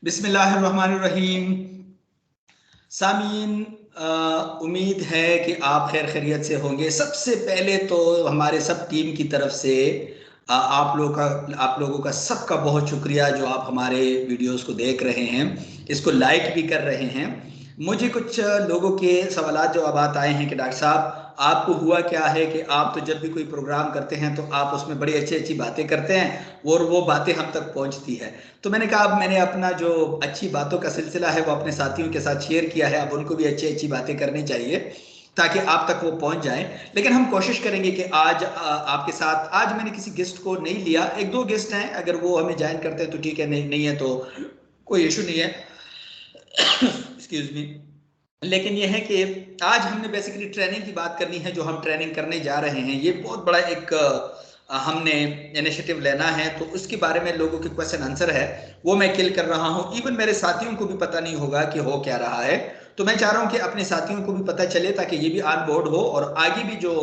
बिस्मिल्लाहिर्रहमानिर्रहीम। सामीन, उम्मीद है कि आप खैर खैरियत से होंगे। सबसे पहले तो हमारे सब टीम की तरफ से आप लोगों का सबका बहुत शुक्रिया जो आप हमारे वीडियोस को देख रहे हैं, इसको लाइक भी कर रहे हैं। मुझे कुछ लोगों के सवालात जवाबात आए हैं कि डॉक्टर साहब, आपको हुआ क्या है कि आप तो जब भी कोई प्रोग्राम करते हैं तो आप उसमें बड़ी अच्छी अच्छी बातें करते हैं और वो बातें हम तक पहुंचती है। तो मैंने कहा अब मैंने अपना जो अच्छी बातों का सिलसिला है वो अपने साथियों के साथ शेयर किया है, अब उनको भी अच्छी अच्छी बातें करनी चाहिए ताकि आप तक वो पहुंच जाएं। लेकिन हम कोशिश करेंगे कि आज आपके साथ, आज मैंने किसी गेस्ट को नहीं लिया, एक दो गेस्ट हैं, अगर वो हमें ज्वाइन करते हैं तो ठीक है, नहीं नहीं है तो कोई इशू नहीं है। Excuse me. लेकिन यह है कि आज हमने बेसिकली ट्रेनिंग की बात करनी है, जो हम ट्रेनिंग करने जा रहे हैं ये बहुत बड़ा एक हमने इनिशिएटिव लेना है, तो उसके बारे में लोगों के क्वेश्चन आंसर है वो मैं किल कर रहा हूं। इवन मेरे साथियों को भी पता नहीं होगा कि हो क्या रहा है, तो मैं चाह रहा हूं कि अपने साथियों को भी पता चले ताकि ये भी ऑन बोर्ड हो और आगे भी जो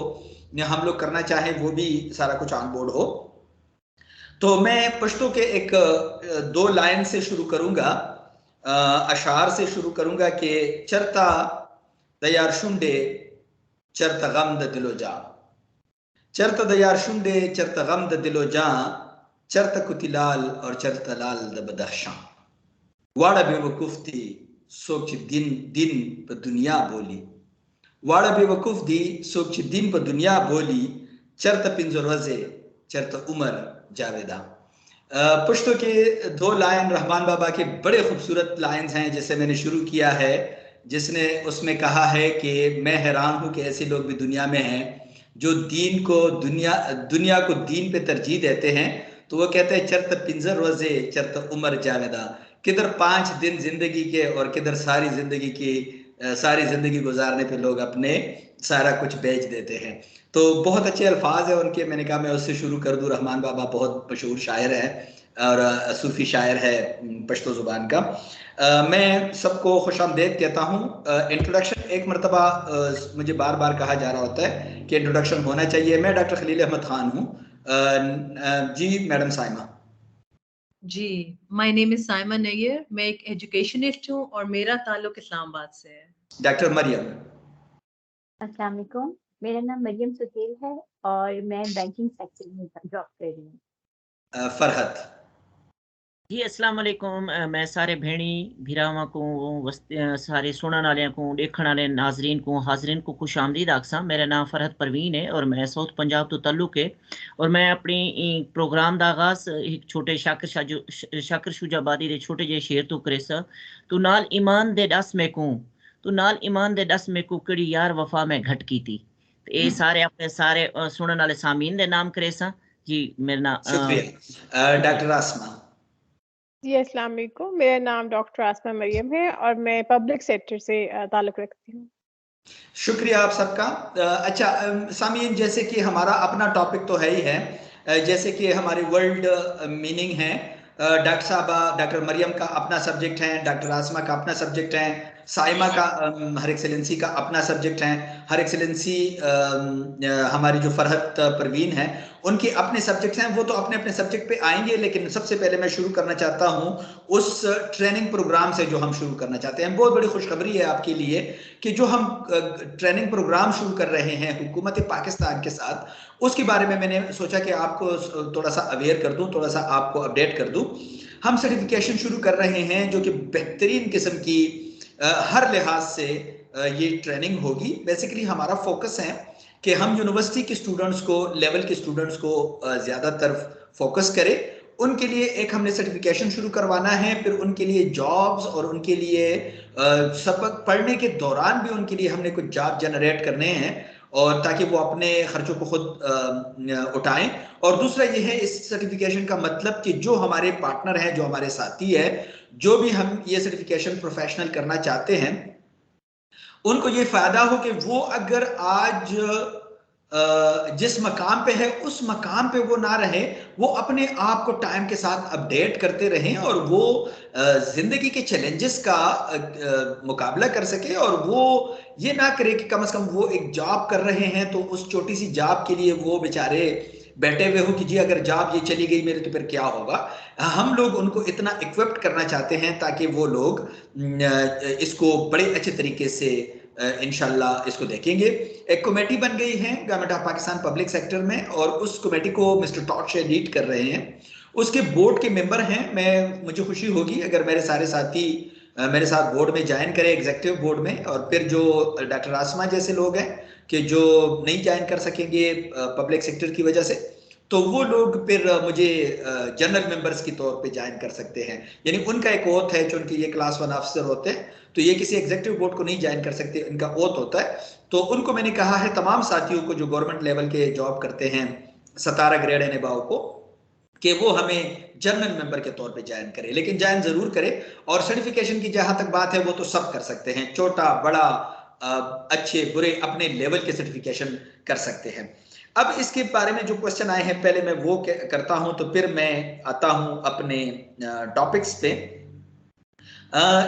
हम लोग करना चाहें वो भी सारा कुछ ऑन बोर्ड हो। तो मैं पश्तो के एक दो लाइन से शुरू करूंगा, अशार से शुरू करूंगा कि चरता दयार शुंडे चरत गम द दिलो जा, चरत दयार शुंडे चरत गम द दिलो जा, चरत कुतिलाल और चरत लाल द बदख्शां। वाड़ा बेवकूफ थी सोच दिन दिन पर दुनिया बोली, वाड़ा बेवकूफ दी सोच दिन पर दुनिया बोली, चरत पिंजर वजे चरत उमर जावेदा। पुश्तो के दो लाइन रहमान बाबा के बड़े खूबसूरत लाइन्स हैं जिसे मैंने शुरू किया है, जिसने उसमें कहा है कि मैं हैरान हूं कि ऐसे लोग भी दुनिया में हैं जो दीन को दुनिया को दीन पे तरजीह देते हैं। तो वो कहते हैं चरत पिंजर रोजे चरत उमर जावेदा, किधर 5 दिन जिंदगी के और किधर सारी जिंदगी की, सारी जिंदगी गुजारने पे लोग अपने सारा कुछ बेच देते हैं। तो बहुत अच्छे अल्फाज है उनके, मैंने कहा मैं उससे शुरू कर दूं। रहमान बाबा बहुत मशहूर शायर है और सूफी शायर है पश्तो जुबान का। मैं सबको खुशामदेद कहता हूँ। इंट्रोडक्शन एक मरतबा मुझे बार बार कहा जा रहा होता है कि इंट्रोडक्शन होना चाहिए। मैं डॉक्टर खलील अहमद खान हूँ। जी मैडम साइमा। जी, my name is Saima Naiyar, मैं एक एजुकेशनिस्ट हूँ और मेरा ताल्लुक इस्लामाबाद से है। डॉक्टर मरियम। अस्सलाम वालेकुम, मेरा नाम मरियम सुहेल है और मैं बैंकिंग सेक्टर में जॉब कर रही हूँ। फरहत जी अस्सलाम वालेकुम, मैं सारे भेणी भिरावां को सारे सुनने वाले को देखने वाले नाजरीन को हाजरीन को खुश आमदीद आखसा। मेरा नाम फरहत परवीन है और मैं साउथ पंजाब तो तल्लुक है और मैं अपनी प्रोग्राम का आगाज एक छोटे शाकर शुजाबादी के छोटे जे शेर तो करे सा। तू नाल ईमान दे दस में को, तू नाल ईमान दे दस में को कड़ी यार वफा में घट की थी। ये सारे अपने सारे सुनने वाले सामीन दे नाम करे सा। जी मेरा नाम शुक्रिया। डॉक्टर आसमा। जी अस्सलाम वालेकुम, मेरा नाम डॉक्टर आसमा मरियम है और मैं पब्लिक सेक्टर से ताल्लुक़ रखती हूँ। शुक्रिया आप सबका। अच्छा सामीन, जैसे कि हमारा अपना टॉपिक तो है ही है, जैसे कि हमारी वर्ल्ड मीनिंग है। डॉक्टर साहबा डॉक्टर मरियम का अपना सब्जेक्ट है, डॉक्टर आसमा का अपना सब्जेक्ट है, साइमा का हर एक्सेलेंसी का अपना सब्जेक्ट है, हर एक्सेलेंसी हमारी जो फरहत परवीन है उनके अपने सब्जेक्ट्स हैं। वो तो अपने अपने सब्जेक्ट पे आएंगे, लेकिन सबसे पहले मैं शुरू करना चाहता हूं उस ट्रेनिंग प्रोग्राम से जो हम शुरू करना चाहते हैं। बहुत बड़ी खुशखबरी है आपके लिए कि जो हम ट्रेनिंग प्रोग्राम शुरू कर रहे हैं हुकूमत पाकिस्तान के साथ, उसके बारे में मैंने सोचा कि आपको थोड़ा सा अवेयर कर दूं, थोड़ा सा आपको अपडेट कर दूं। हम सर्टिफिकेशन शुरू कर रहे हैं जो कि बेहतरीन किस्म की हर लिहाज से ये ट्रेनिंग होगी। बेसिकली हमारा फोकस है कि हम यूनिवर्सिटी के स्टूडेंट्स को, लेवल के स्टूडेंट्स को ज़्यादातर फोकस करें। उनके लिए एक हमने सर्टिफिकेशन शुरू करवाना है, फिर उनके लिए जॉब्स और उनके लिए सबक पढ़ने के दौरान भी उनके लिए हमने कुछ जॉब जनरेट करने हैं और ताकि वो अपने खर्चों को खुद उठाएं। और दूसरा ये है इस सर्टिफिकेशन का मतलब कि जो हमारे पार्टनर हैं, जो हमारे साथी है, जो भी हम ये सर्टिफिकेशन प्रोफेशनल करना चाहते हैं, उनको ये फायदा हो कि वो अगर आज जिस मकाम पे है उस मकाम पे वो ना रहे, वो अपने आप को टाइम के साथ अपडेट करते रहें और वो जिंदगी के चैलेंजेस का मुकाबला कर सके। और वो ये ना करे कि कम से कम वो एक जॉब कर रहे हैं तो उस छोटी सी जॉब के लिए वो बेचारे बैठे हुए हो कि जी अगर जॉब ये चली गई मेरे तो फिर क्या होगा। हम लोग उनको इतना इक्विप्ड करना चाहते हैं ताकि वो लोग इसको बड़े अच्छे तरीके से इंशाल्लाह इसको देखेंगे। एक कमेटी बन गई है government of Pakistan public sector में, और उस कमेटी को मिस्टर टॉर्च लीड कर रहे हैं। उसके बोर्ड के मेंबर हैं, मुझे खुशी होगी अगर मेरे सारे साथी मेरे साथ बोर्ड में ज्वाइन करें, एग्जीक्यूटिव बोर्ड में। और फिर जो डॉक्टर आसमा जैसे लोग हैं कि जो नहीं ज्वाइन कर सकेंगे पब्लिक सेक्टर की वजह से, तो वो लोग फिर मुझे जनरल मेंबर्स के तौर पे ज्वाइन कर सकते हैं। यानी उनका एक ओथ है, जो उनके ये क्लास 1 ऑफिसर होते हैं, तो ये किसी एग्जीक्यूटिव बोर्ड को नहीं ज्वाइन कर सकते, इनका ओथ होता है। तो उनको मैंने कहा है तमाम साथियों को जो गवर्नमेंट लेवल के जॉब करते हैं 17 ग्रेड एंड अबव को, कि वो हमें जनरल मेंबर के तौर पे ज्वाइन करे, लेकिन ज्वाइन जरूर करे। और सर्टिफिकेशन की जहां तक बात है वो तो सब कर सकते हैं, छोटा बड़ा अच्छे बुरे अपने लेवल के सर्टिफिकेशन कर सकते हैं। अब इसके बारे में जो क्वेश्चन आए हैं पहले मैं वो करता हूं, तो फिर मैं आता हूं अपने टॉपिक्स पे।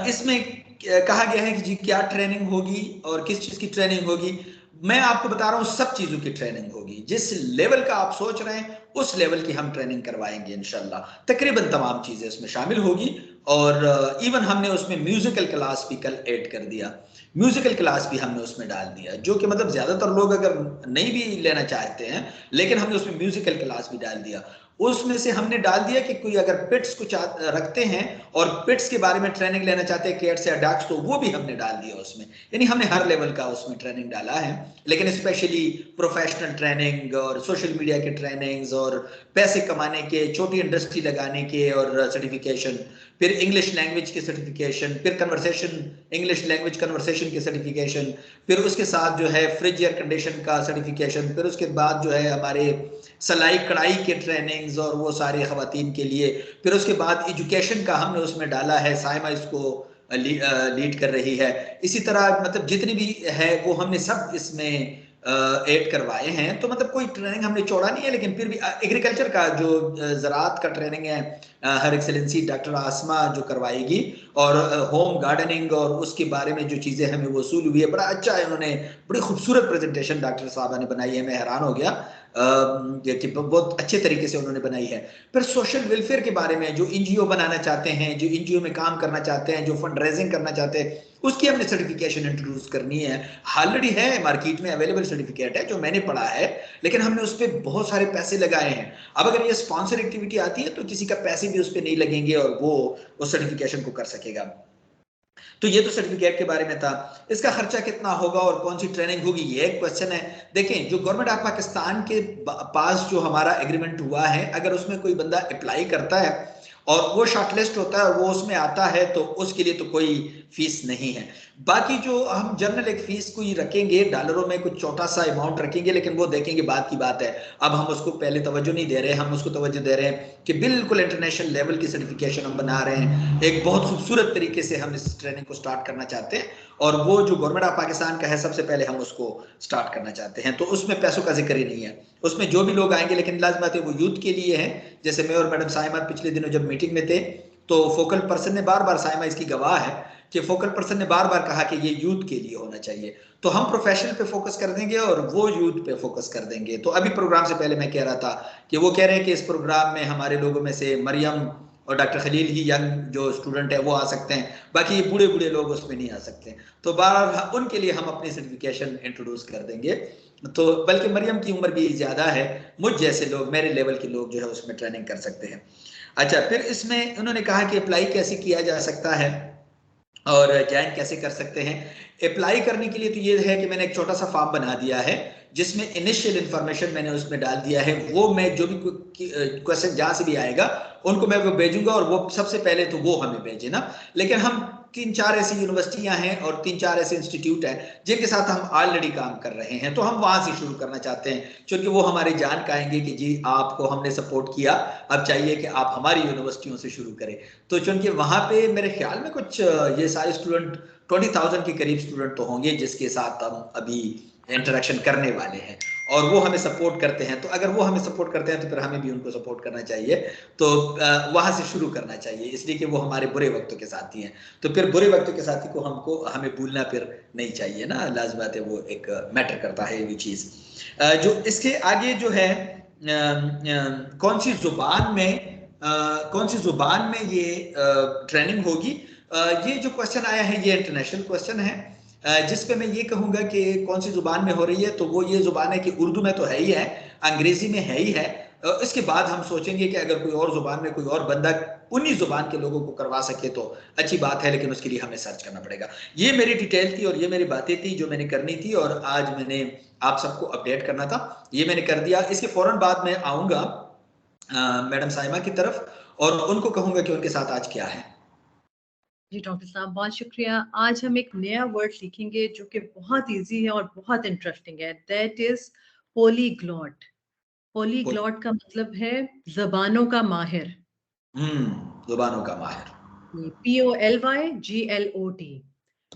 इसमें कहा गया है कि जी क्या ट्रेनिंग होगी और किस चीज की ट्रेनिंग होगी। मैं आपको बता रहा हूं सब चीजों की ट्रेनिंग होगी, जिस लेवल का आप सोच रहे हैं उस लेवल की हम ट्रेनिंग करवाएंगे इंशाल्लाह। तकरीबन तमाम चीजें उसमें शामिल होगी। और इवन हमने उसमें म्यूजिकल क्लास भी कल ऐड कर दिया, म्यूजिकल क्लास भी हमने उसमें डाल दिया, जो कि मतलब ज्यादातर लोग अगर नहीं भी लेना चाहते हैं, लेकिन हमने उसमें म्यूजिकल क्लास भी डाल दिया। उसमें से हमने डाल दिया कि कोई अगर पिट्स को रखते हैं और पिट्स के बारे में ट्रेनिंग लेना चाहते हैं, कैट्स या डक्स, तो वो भी हमने डाल दिया उसमें। यानी हमने हर लेवल का उसमें ट्रेनिंग डाला है, लेकिन स्पेशली प्रोफेशनल ट्रेनिंग और सोशल मीडिया के ट्रेनिंग्स और पैसे कमाने के, छोटी इंडस्ट्री लगाने के और सर्टिफिकेशन, फिर इंग्लिश लैंग्वेज के सर्टिफिकेशन, फिर कन्वर्सेशन इंग्लिश लैंग्वेज कन्वर्सेशन के सर्टिफिकेशन, फिर उसके साथ जो है फ्रिज एयर कंडीशन का सर्टिफिकेशन, फिर उसके बाद जो है हमारे सलाई कढ़ाई के ट्रेनिंग्स और वो सारे खवातीन के लिए, फिर उसके बाद एजुकेशन का हमने उसमें डाला है, साइमा इसको लीड कर रही है। इसी तरह मतलब जितनी भी है वो हमने सब इसमें ऐड करवाए हैं। तो मतलब कोई ट्रेनिंग हमने छोड़ा नहीं है, लेकिन फिर भी एग्रीकल्चर का जो ज़राअत का ट्रेनिंग है हर एक्सेलेंसी डॉक्टर आसमा जो करवाएगी, और होम गार्डनिंग और उसके बारे में जो चीज़ें हमें वसूल हुई है, बड़ा अच्छा है, उन्होंने बड़ी खूबसूरत प्रेजेंटेशन डॉक्टर साहबा ने बनाई है, मैं हैरान हो गया कि बहुत अच्छे तरीके से उन्होंने बनाई है। फिर सोशल वेलफेयर के बारे में जो एनजीओ बनाना चाहते हैं, जो एनजीओ में काम करना चाहते हैं, जो फंड रेजिंग करना चाहते हैं, उसकी हमने सर्टिफिकेशन इंट्रोड्यूस करनी है। ऑलरेडी है मार्केट में अवेलेबल सर्टिफिकेट है जो मैंने पढ़ा है, लेकिन हमने उस पर बहुत सारे पैसे लगाए हैं। अब अगर ये स्पॉन्सर एक्टिविटी आती है तो किसी का पैसे भी उस पर नहीं लगेंगे और वो उस सर्टिफिकेशन को कर सकेगा। तो ये तो सर्टिफिकेट के बारे में था। इसका खर्चा कितना होगा और कौन सी ट्रेनिंग होगी, ये एक क्वेश्चन है। देखें, जो गवर्नमेंट ऑफ पाकिस्तान के पास जो हमारा एग्रीमेंट हुआ है, अगर उसमें कोई बंदा अप्लाई करता है और वो शॉर्टलिस्ट होता है और वो उसमें आता है, तो उसके लिए तो कोई फीस नहीं है। बाकी जो हम जनरल एक फीस कोई रखेंगे डॉलरों में, कुछ छोटा सा अमाउंट रखेंगे, लेकिन वो देखेंगे बात की बात है। अब हम उसको पहले तवज्जो नहीं दे रहे, हम उसको तवज्जो दे रहे हैं कि बिल्कुल इंटरनेशनल लेवल की सर्टिफिकेशन हम बना रहे हैं। एक बहुत खूबसूरत तरीके से हम इस ट्रेनिंग को स्टार्ट करना चाहते हैं, और वो जो गवर्नमेंट ऑफ पाकिस्तान का है सबसे पहले हम उसको स्टार्ट करना चाहते हैं। तो उसमें पैसों का जिक्र ही नहीं है, उसमें जो भी लोग आएंगे, लेकिन लाज़िम बात है वो यूथ के लिए है। जैसे मैं और मैडम साइमा पिछले दिनों जब मीटिंग में थे, तो फोकल पर्सन ने बार बार, साइमा इसकी गवाह है कि फोकल पर्सन ने बार बार कहा कि ये यूथ के लिए होना चाहिए। तो हम प्रोफेशनल पे फोकस कर देंगे और वो यूथ पे फोकस कर देंगे। तो अभी प्रोग्राम से पहले मैं कह रहा था कि वो कह रहे हैं कि इस प्रोग्राम में हमारे लोगों में से मरियम और डॉक्टर खलील ही यंग जो स्टूडेंट है वो आ सकते हैं, बाकी ये बूढ़े बूढ़े लोग उसमें नहीं आ सकते। तो बार उनके लिए हम अपनी सर्टिफिकेशन इंट्रोड्यूस कर देंगे। तो बल्कि मरियम की उम्र भी ज़्यादा है, मुझ जैसे लोग, मेरे लेवल के लोग जो है उसमें ट्रेनिंग कर सकते हैं। अच्छा, फिर इसमें उन्होंने कहा कि अप्लाई कैसे किया जा सकता है और ज्वाइन कैसे कर सकते हैं। अप्लाई करने के लिए तो ये है कि मैंने एक छोटा सा फॉर्म बना दिया है जिसमें इनिशियल इन्फॉर्मेशन मैंने उसमें डाल दिया है। वो मैं जो भी क्वेश्चन जहाँ से भी आएगा उनको मैं वो भेजूंगा, और वो सबसे पहले तो वो हमें भेजे ना। लेकिन हम 3-4 ऐसी यूनिवर्सिटियां हैं और 3-4 ऐसे इंस्टीट्यूट हैं जिनके साथ हम ऑलरेडी काम कर रहे हैं, तो हम वहां से शुरू करना चाहते हैं, क्योंकि वो हमारी जान खाएंगे कि जी आपको हमने सपोर्ट किया, अब चाहिए कि आप हमारी यूनिवर्सिटियों से शुरू करें। तो चूंकि वहां पे मेरे ख्याल में कुछ ये सारे स्टूडेंट 20,000 के करीब स्टूडेंट तो होंगे जिसके साथ हम अभी इंटरेक्शन करने वाले हैं, और वो हमें सपोर्ट करते हैं। तो अगर वो हमें सपोर्ट करते हैं तो फिर हमें भी उनको सपोर्ट करना चाहिए। तो वहां से शुरू करना चाहिए, इसलिए कि वो हमारे बुरे वक्तों के साथी हैं। तो फिर बुरे वक्तों के साथी को हमें भूलना फिर नहीं चाहिए ना, लाज़िम बात है, वो एक मैटर करता है ये चीज़। जो इसके आगे जो है कौन सी जुबान में ये ट्रेनिंग होगी? ये जो क्वेश्चन आया है ये इंटरनेशनल क्वेश्चन है, जिस पे मैं ये कहूँगा कि कौन सी जुबान में हो रही है, तो वो ये जुबान है कि उर्दू में तो है ही है, अंग्रेजी में है ही है। इसके बाद हम सोचेंगे कि अगर कोई और जुबान में कोई और बंदा उन्हीं जुबान के लोगों को करवा सके तो अच्छी बात है, लेकिन उसके लिए हमें सर्च करना पड़ेगा। ये मेरी डिटेल थी और ये मेरी बातें थी जो मैंने करनी थी और आज मैंने आप सबको अपडेट करना था, ये मैंने कर दिया। इसके फौरन बाद मैं आऊँगा मैडम साइमा की तरफ और उनको कहूँगा कि उनके साथ आज क्या है। जी डॉक्टर साहब बहुत शुक्रिया। आज हम एक नया वर्ड सीखेंगे जो कि बहुत इजी है और बहुत इंटरेस्टिंग है, दैट इज पोलीग्लॉट। पोलीग्लॉट का मतलब है जबानों का माहिर। जुबानों का माहिर, POLYGLOT।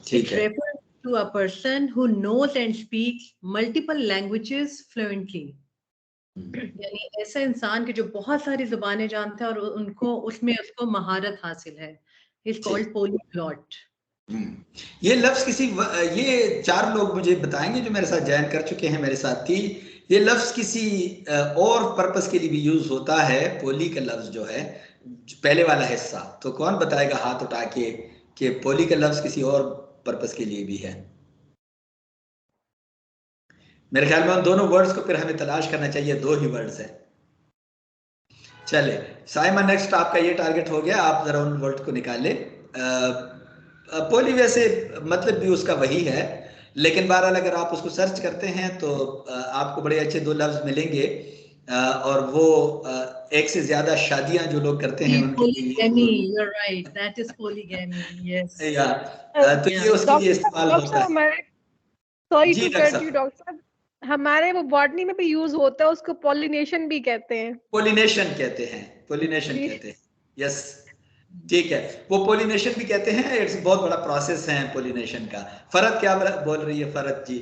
ठीक It है। refers to a person who knows and speaks multiple languages fluently। यानी ऐसा इंसान कि जो बहुत सारी जुबानें जानता है और उनको उसमें उसको महारत हासिल है। He's called polyglot। ये लफ्ज किसी ये 4 लोग मुझे बताएंगे जो मेरे साथ ज्वाइन कर चुके हैं, मेरे साथ थी। ये लफ्ज किसी और पर्पस के लिए भी यूज होता है, पोली का लफ्ज जो है पहले वाला हिस्सा, तो कौन बताएगा हाथ उठा के कि पोली का लफ्ज किसी और पर्पस के लिए भी है? मेरे ख्याल में उन दोनों वर्ड्स को फिर हमें तलाश करना चाहिए, 2 ही वर्ड्स हैं। चले साइमा, नेक्स्ट आपका ये टारगेट हो गया, आप जरा उन वर्ड को निकाले। पोली वैसे मतलब भी उसका वही है, लेकिन बहरहाल अगर आप उसको सर्च करते हैं तो आपको बड़े अच्छे 2 लफ्ज मिलेंगे और वो एक से ज्यादा शादियां जो लोग करते हैं उनके polygamy, you're right, that is polygamy, yes। या तो ये उसके लिए इस्तेमाल होता है। सॉरी जी टू डॉक्टर कट यू डॉक्टर साहब, हमारे वो बॉटनी में भी यूज होता है, उसको पॉलिनेशन भी कहते हैं। पोलिनेशन कहते हैं, पोलिनेशन कहते हैं, यस ठीक है, वो पोलिनेशन भी कहते हैं। इट्स बहुत बड़ा प्रोसेस है पोलिनेशन का। फरत क्या बोल रही है फरत जी?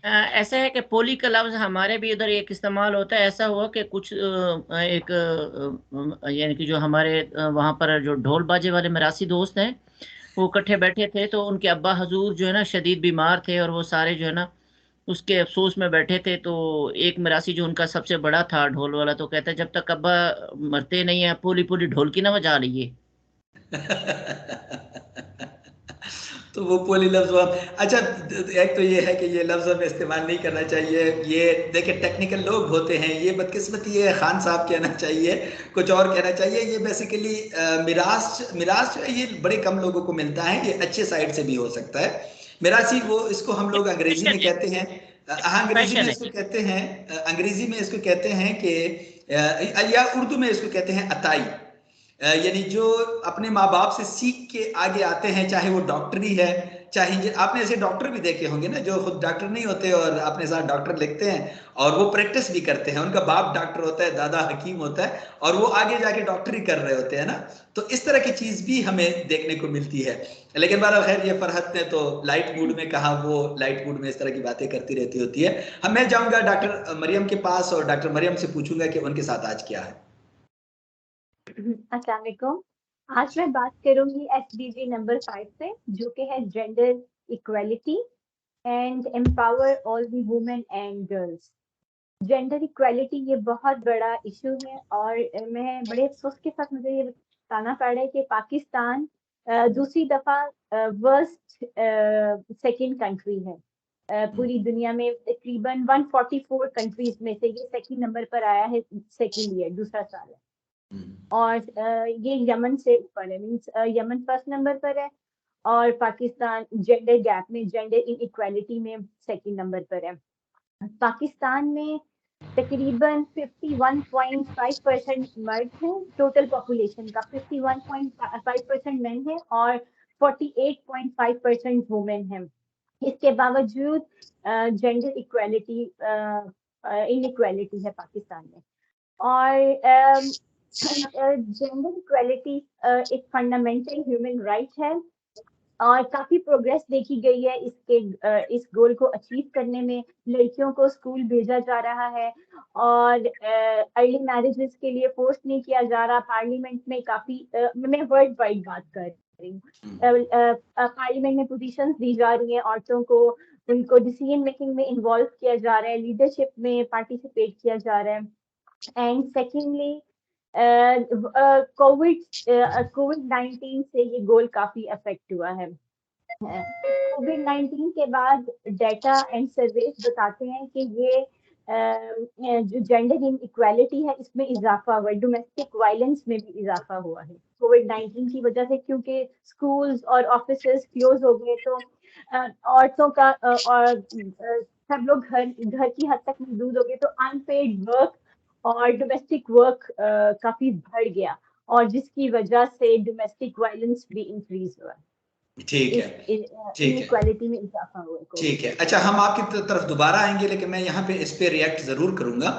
ऐसा है कि पोली का लफ्ज हमारे भी इधर एक इस्तेमाल होता है। ऐसा हुआ कि कुछ एक यानी कि जो हमारे वहाँ पर जो ढोल बाजे वाले मरासी दोस्त हैं वो इकट्ठे बैठे थे, तो उनके अब्बा हजूर जो है ना शदीद बीमार थे और वो सारे जो है ना उसके अफसोस में बैठे थे। तो एक मरासी जो उनका सबसे बड़ा था ढोल वाला, तो कहता है जब तक अब्बा मरते नहीं है पूरी पूरी ढोल की ना बजा लीजिए। तो वो पोली लफ्ज हुआ। अच्छा, एक तो ये है कि ये लफ्ज हमें इस्तेमाल नहीं करना चाहिए। ये देखिए टेक्निकल लोग होते हैं, ये बदकिस्मती है, खान साहब कहना चाहिए, कुछ और कहना चाहिए। ये बेसिकली मिरास जो है ये बड़े कम लोगों को मिलता है, ये अच्छे साइड से भी हो सकता है। मिरासी वो इसको हम लोग अंग्रेजी में कहते हैं, अंग्रेजी में इसको कहते हैं, अंग्रेजी में इसको कहते हैं कि या उर्दू में इसको कहते हैं अताई। यानी जो अपने माँ बाप से सीख के आगे आते हैं, चाहे वो डॉक्टरी है, चाहे आपने ऐसे डॉक्टर भी देखे होंगे ना जो खुद डॉक्टर नहीं होते और अपने साथ डॉक्टर लिखते हैं और वो प्रैक्टिस भी करते हैं। उनका बाप डॉक्टर होता है, दादा हकीम होता है और वो आगे जाके डॉक्टरी कर रहे होते हैं ना। तो इस तरह की चीज भी हमें देखने को मिलती है। लेकिन बहरहाल खैर, ये फरहत ने तो लाइट मूड में कहा, वो लाइट मूड में इस तरह की बातें करती रहती होती है। मैं जाऊंगा डॉक्टर मरियम के पास और डॉक्टर मरियम से पूछूंगा कि उनके साथ आज क्या है। अस्सलाम वालेकुम। आज मैं बात करूंगी SDG नंबर 5 से, जो कि है gender equality and empower all the women and girls. Gender equality ये बहुत बड़ा इशू है और मैं बड़े अफसोस के साथ मुझे ये बताना पड़ रहा है कि पाकिस्तान दूसरी दफा वर्स्ट सेकंड कंट्री है पूरी दुनिया में। तकरीबन 144 कंट्रीज में से ये सेकंड नंबर पर आया है, सेकंड ईयर, दूसरा साल है। और ये यमन से ऊपर है, मींस यमन फर्स्ट नंबर पर है और पाकिस्तान जेंडर गैप में, जेंडर इनइक्वालिटी में सेकंड नंबर पर है। पाकिस्तान में तकरीबन 51.5% मर्द हैं, टोटल पॉपुलेशन का 51.5% मेन है और 48.5% वुमेन है। इसके बावजूद जेंडर इक्वालिटी इनइक्वालिटी है पाकिस्तान में। और जेंडर इक्वालिटी एक फंडामेंटल ह्यूमन राइट है और काफी प्रोग्रेस देखी गई है इस गोल को अचीव करने में। लड़कियों को स्कूल भेजा जा रहा है और अर्ली मैरिजेस के लिए फोर्स नहीं किया जा रहा। पार्लियामेंट में काफी मैं वर्ल्ड वाइड बात कर रही हूँ, पार्लियामेंट में पोजीशंस दी जा रही हैं औरतों को, उनको डिसीजन मेकिंग में इन्वॉल्व किया जा रहा है, लीडरशिप में पार्टिसिपेट किया जा रहा है। एंड सेकेंडली कोविड-19 से ये गोल काफी अफेक्ट हुआ है। कोविड-19 के बाद डाटा एंड सर्वेस बताते हैं कि ये जो जेंडर इनइक्वालिटी है इसमें इजाफा हुआ है, डोमेस्टिक वायलेंस में भी इजाफा हुआ है कोविड-19 की वजह से, क्योंकि स्कूल्स और ऑफिसेस क्लोज हो गए तो औरतों का और सब लोग घर की हद तक महदूद हो गए, तो अनपेड वर्क और डोमेस्टिक वर्क काफी बढ़ गया और जिसकी वजह से डोमेस्टिक वायलेंस भी इंक्रीज हुआ। ठीक है, ठीक इनइक्वालिटी में इजाफा हुआ है। ठीक है, अच्छा हम आपकी तरफ दोबारा आएंगे, लेकिन मैं यहाँ पे इस पे रिएक्ट जरूर करूंगा।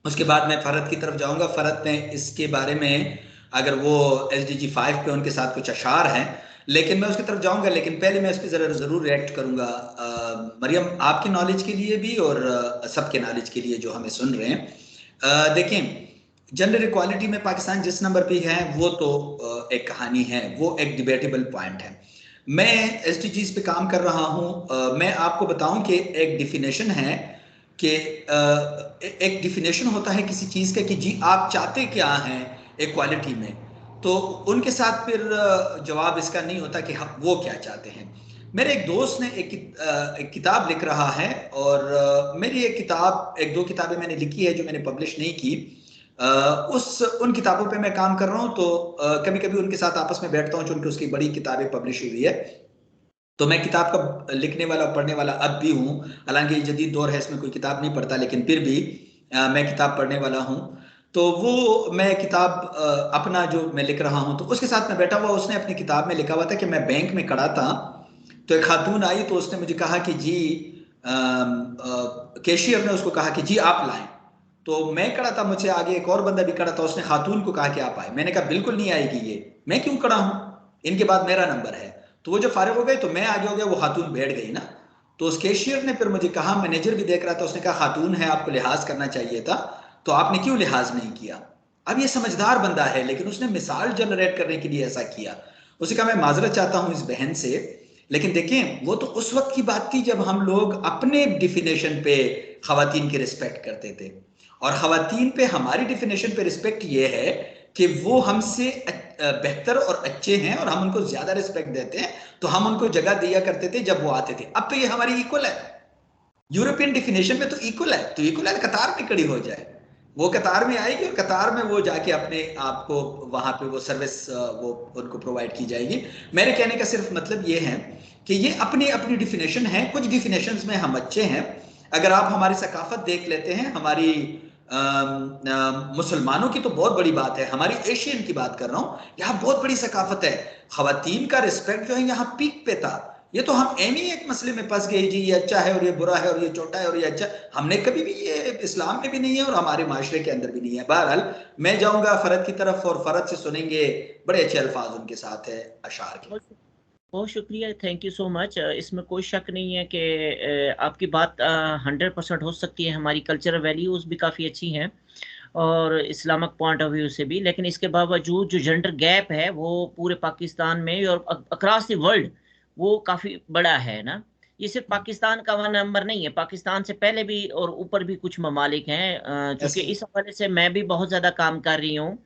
उसके बाद मैं फरहत की तरफ जाऊंगा। फरहत ने इसके बारे में, अगर वो SDG 5 पे उनके साथ कुछ अशार हैं, लेकिन मैं उसकी तरफ जाऊंगा, लेकिन पहले मैं इस पे जरूर रिएक्ट करूंगा। मरियम, आपकी नॉलेज के लिए भी और सबके नॉलेज के लिए जो हमें सुन रहे हैं, देखें जेंडर इक्वालिटी में पाकिस्तान जिस नंबर पे है वो तो एक कहानी है, वो एक डिबेटेबल पॉइंट है। मैं SDGs पे काम कर रहा हूं। मैं आपको बताऊं कि एक डिफिनेशन है कि एक डिफिनेशन होता है किसी चीज का कि जी आप चाहते क्या हैं इक्वालिटी में, तो उनके साथ फिर जवाब इसका नहीं होता कि वो क्या चाहते हैं। मेरे एक दोस्त ने एक किताब लिख रहा है, और मेरी एक दो किताबें मैंने लिखी है जो मैंने पब्लिश नहीं की। उन किताबों पे मैं काम कर रहा हूं, तो कभी कभी उनके साथ आपस में बैठता हूं, चूंकि उसकी बड़ी किताबें पब्लिश हुई है, तो मैं किताब का लिखने वाला पढ़ने वाला अब भी हूं। हालांकि जदीद दौर है, इसमें कोई किताब नहीं पढ़ता, लेकिन फिर भी मैं किताब पढ़ने वाला हूं। तो वो मैं किताब अपना जो मैं लिख रहा हूं, तो उसके साथ मैं बैठा हुआ, उसने अपनी किताब में लिखा हुआ था कि मैं बैंक में खड़ा था, तो एक खातून आई, तो उसने मुझे कहा कि जी कैशियर ने उसको कहा कि जी आप लाएं। तो मैं खड़ा था, मुझसे आगे एक और बंदा भी खड़ा था, उसने खातून को कहा कि आप आए। मैंने कहा बिल्कुल नहीं आएगी ये, मैं क्यों खड़ा हूं, इनके बाद मेरा नंबर है। तो वो जो फारिग हो गए तो मैं आगे हो गया, वो खातून बैठ गई ना। तो उस कैशियर ने फिर मुझे कहा, मैनेजर भी देख रहा था, उसने कहा खातून है, आपको लिहाज करना चाहिए था, तो आपने क्यों लिहाज नहीं किया। अब ये समझदार बंदा है, लेकिन उसने मिसाल जनरेट करने के लिए ऐसा किया। उसे कहा मैं माजरत चाहता हूं इस बहन से, लेकिन देखें वो तो उस वक्त की बात थी जब हम लोग अपने डिफिनेशन पे खवातीन की रिस्पेक्ट करते थे, और खवातीन पे हमारी डिफिनेशन पे रिस्पेक्ट ये है कि वो हमसे बेहतर और अच्छे हैं और हम उनको ज्यादा रिस्पेक्ट देते हैं, तो हम उनको जगह दिया करते थे जब वो आते थे। अब तो ये हमारी इक्वल है, यूरोपियन डिफिनेशन में तो इक्वल है, तो इक्वल है कतार में खड़ी हो जाए, वो कतार में आएगी और कतार में वो जाके अपने आप को वहां पे वो सर्विस वो उनको प्रोवाइड की जाएगी। मेरे कहने का सिर्फ मतलब ये है कि ये अपनी अपनी डिफिनेशन है, कुछ डिफिनेशंस में हम अच्छे हैं। अगर आप हमारी सकाफत देख लेते हैं, हमारी मुसलमानों की तो बहुत बड़ी बात है, हमारी एशियन की बात कर रहा हूं, यहाँ बहुत बड़ी सकाफत है। खवातीन का रिस्पेक्ट जो है यहाँ पीक पे था। ये तो हम एम ही एक मसले में फंस गए जी, ये अच्छा है और ये बुरा है और ये छोटा है और ये अच्छा, हमने कभी भी ये इस्लाम में भी नहीं है और हमारे माशरे के अंदर भी नहीं है। बहरहाल मैं जाऊंगा फरहत की तरफ और फरहत से सुनेंगे, बड़े अच्छे अल्फाज उनके साथ है अशार के। बहुत शुक्रिया, थैंक यू सो मच। इसमें कोई शक नहीं है कि आपकी बात 100% हो सकती है, हमारी कल्चरल वैल्यूज़ भी काफ़ी अच्छी हैं और इस्लामिक पॉइंट ऑफ व्यू से भी, लेकिन इसके बावजूद जो जेंडर गैप है वो पूरे पाकिस्तान में और अक्रॉस द वर्ल्ड वो काफ़ी बड़ा है ना। ये सिर्फ पाकिस्तान का वन नंबर नहीं है, पाकिस्तान से पहले भी और ऊपर भी कुछ ममालिक हैं। चूँकि इस हवाले से मैं भी बहुत ज़्यादा काम कर रही हूँ।